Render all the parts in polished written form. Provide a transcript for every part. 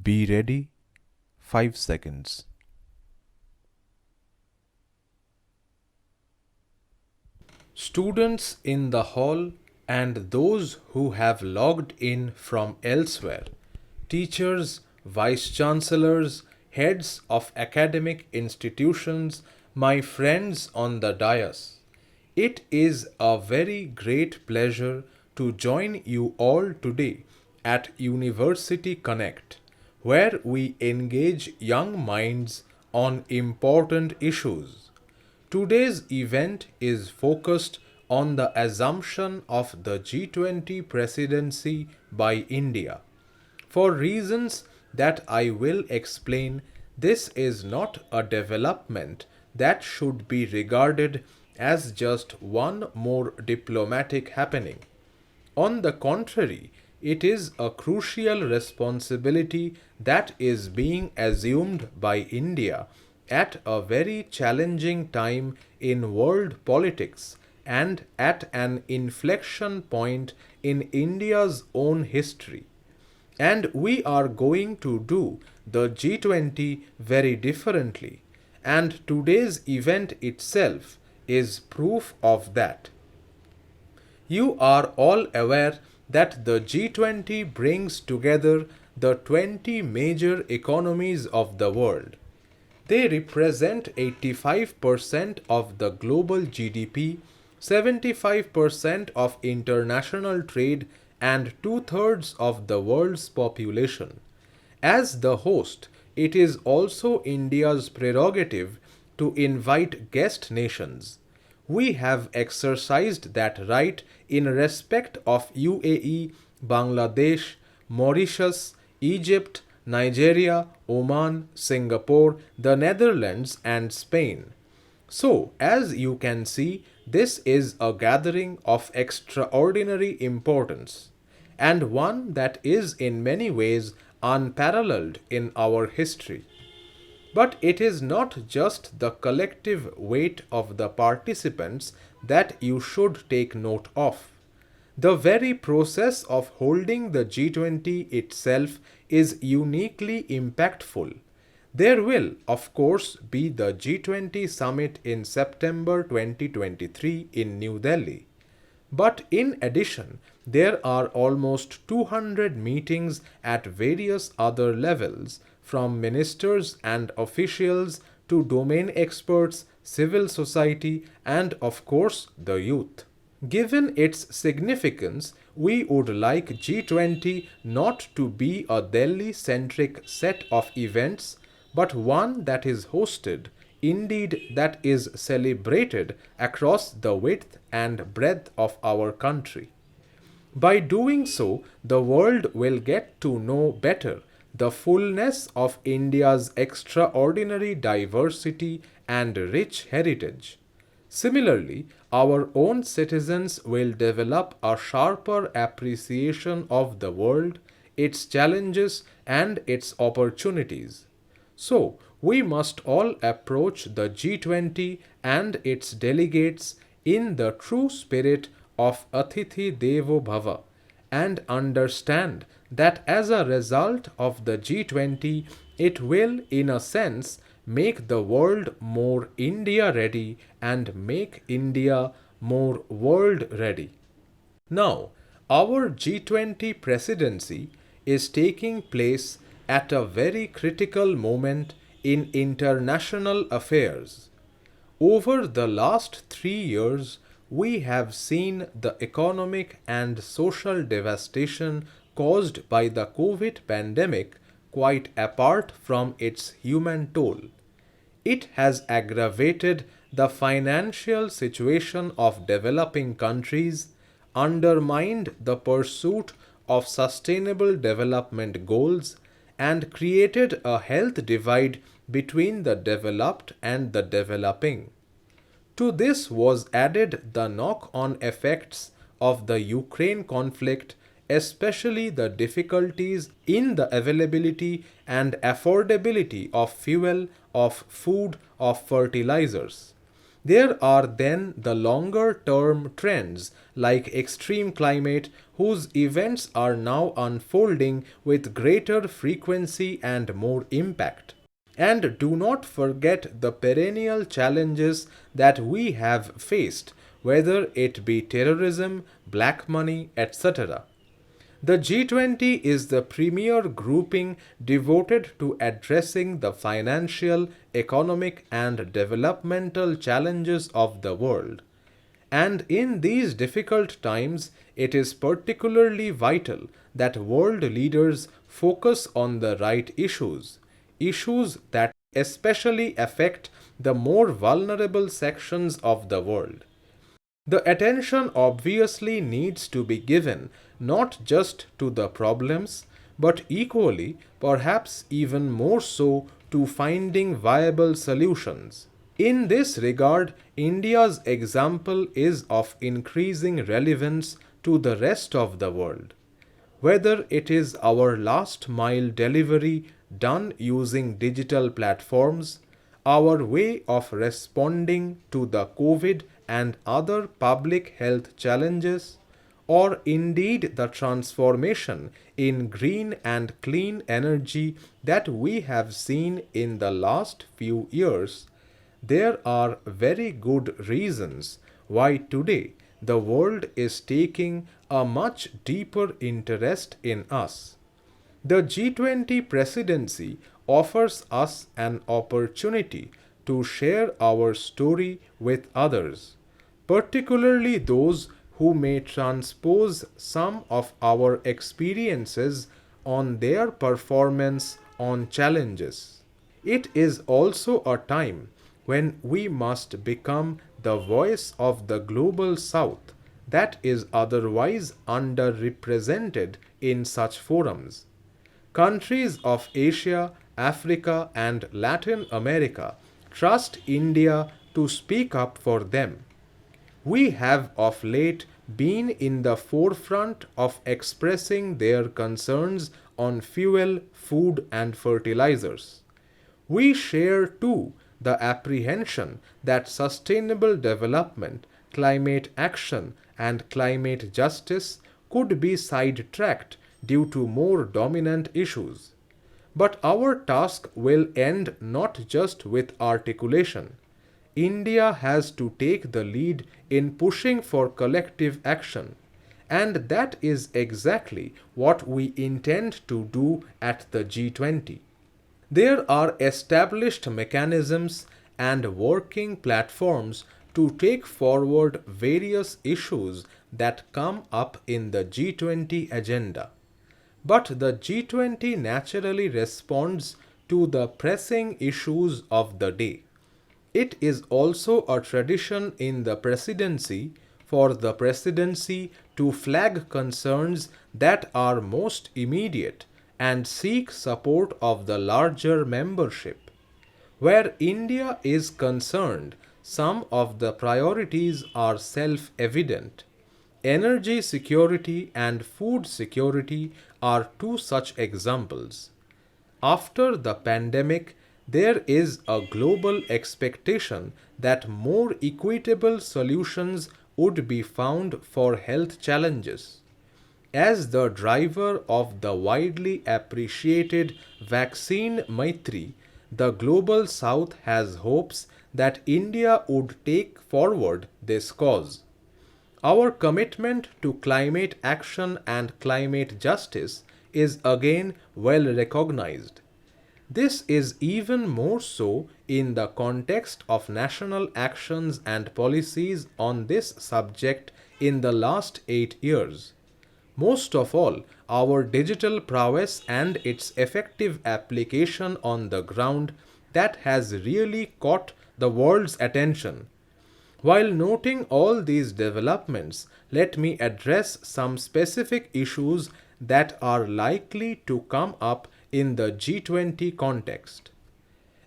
Be ready. 5 seconds. Students in the hall and those who have logged in from elsewhere, teachers, vice chancellors, heads of academic institutions, my friends on the dais. It is a very great pleasure to join you all today at University Connect, where we engage young minds on important issues. Today's event is focused on the assumption of the G20 presidency by India. For reasons that I will explain, this is not a development that should be regarded as just one more diplomatic happening. On the contrary, it is a crucial responsibility that is being assumed by India at a very challenging time in world politics and at an inflection point in India's own history. And we are going to do the G20 very differently. And today's event itself is proof of that. You are all aware that the G20 brings together the 20 major economies of the world. They represent 85% of the global GDP, 75% of international trade, and two-thirds of the world's population. As the host, it is also India's prerogative to invite guest nations. We have exercised that right in respect of UAE, Bangladesh, Mauritius, Egypt, Nigeria, Oman, Singapore, the Netherlands, and Spain. So, as you can see, this is a gathering of extraordinary importance, and one that is in many ways unparalleled in our history. But it is not just the collective weight of the participants that you should take note of. The very process of holding the G20 itself is uniquely impactful. There will, of course, be the G20 summit in September 2023 in New Delhi. But in addition, there are almost 200 meetings at various other levels, from ministers and officials to domain experts, civil society, and of course the youth. Given its significance, we would like G20 not to be a Delhi centric set of events, but one that is hosted, indeed, that is celebrated across the width and breadth of our country. By doing so, the world will get to know better the fullness of India's extraordinary diversity and rich heritage. Similarly, our own citizens will develop a sharper appreciation of the world, its challenges, and its opportunities. So, we must all approach the G20 and its delegates in the true spirit of Atithi Devo Bhava and understand that as a result of the G20, it will, in a sense, make the world more India ready and make India more world ready. Now, our G20 presidency is taking place at a very critical moment in international affairs. Over the last 3 years, we have seen the economic and social devastation caused by the COVID pandemic quite apart from its human toll. It has aggravated the financial situation of developing countries, undermined the pursuit of sustainable development goals, and created a health divide between the developed and the developing. To this was added the knock on effects of the Ukraine conflict, especially the difficulties in the availability and affordability of fuel, of food, of fertilizers. There are then the longer term trends like extreme climate, whose events are now unfolding with greater frequency and more impact. And do not forget the perennial challenges that we have faced, whether it be terrorism, black money, etc. The G20 is the premier grouping devoted to addressing the financial, economic, and developmental challenges of the world. And in these difficult times, it is particularly vital that world leaders focus on the right issues, issues that especially affect the more vulnerable sections of the world. The attention obviously needs to be given not just to the problems, but equally, perhaps even more so, to finding viable solutions. In this regard, India's example is of increasing relevance to the rest of the world. Whether it is our last mile delivery done using digital platforms, our way of responding to the COVID and other public health challenges, or indeed the transformation in green and clean energy that we have seen in the last few years, there are very good reasons why today the world is taking a much deeper interest in us. The G20 presidency offers us an opportunity to share our story with others, particularly those who may transpose some of our experiences on their performance on challenges. It is also a time when we must become the voice of the global south that is otherwise underrepresented in such forums. Countries of Asia, Africa, and Latin America trust India to speak up for them. We have of late been in the forefront of expressing their concerns on fuel, food, and fertilizers. We share too the apprehension that sustainable development, climate action, and climate justice could be sidetracked due to more dominant issues. But our task will end not just with articulation. India has to take the lead in pushing for collective action, and that is exactly what we intend to do at the G20. There are established mechanisms and working platforms to take forward various issues that come up in the G20 agenda. But the G20 naturally responds to the pressing issues of the day. It is also a tradition in the presidency for the presidency to flag concerns that are most immediate and seek support of the larger membership. Where India is concerned, some of the priorities are self evident. Energy security and food security are two such examples. After the pandemic, there is a global expectation that more equitable solutions would be found for health challenges. As the driver of the widely appreciated vaccine Maitri, the global south has hopes that India would take forward this cause. Our commitment to climate action and climate justice is again well recognized. This is even more so in the context of national actions and policies on this subject in the last 8 years. Most of all, our digital prowess and its effective application on the ground that has really caught the world's attention. While noting all these developments, let me address some specific issues that are likely to come up in the G20 context.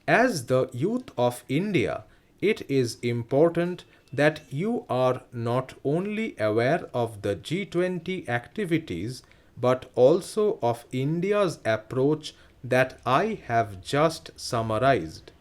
As the youth of India, it is important that you are not only aware of the G20 activities but also of India's approach that I have just summarized.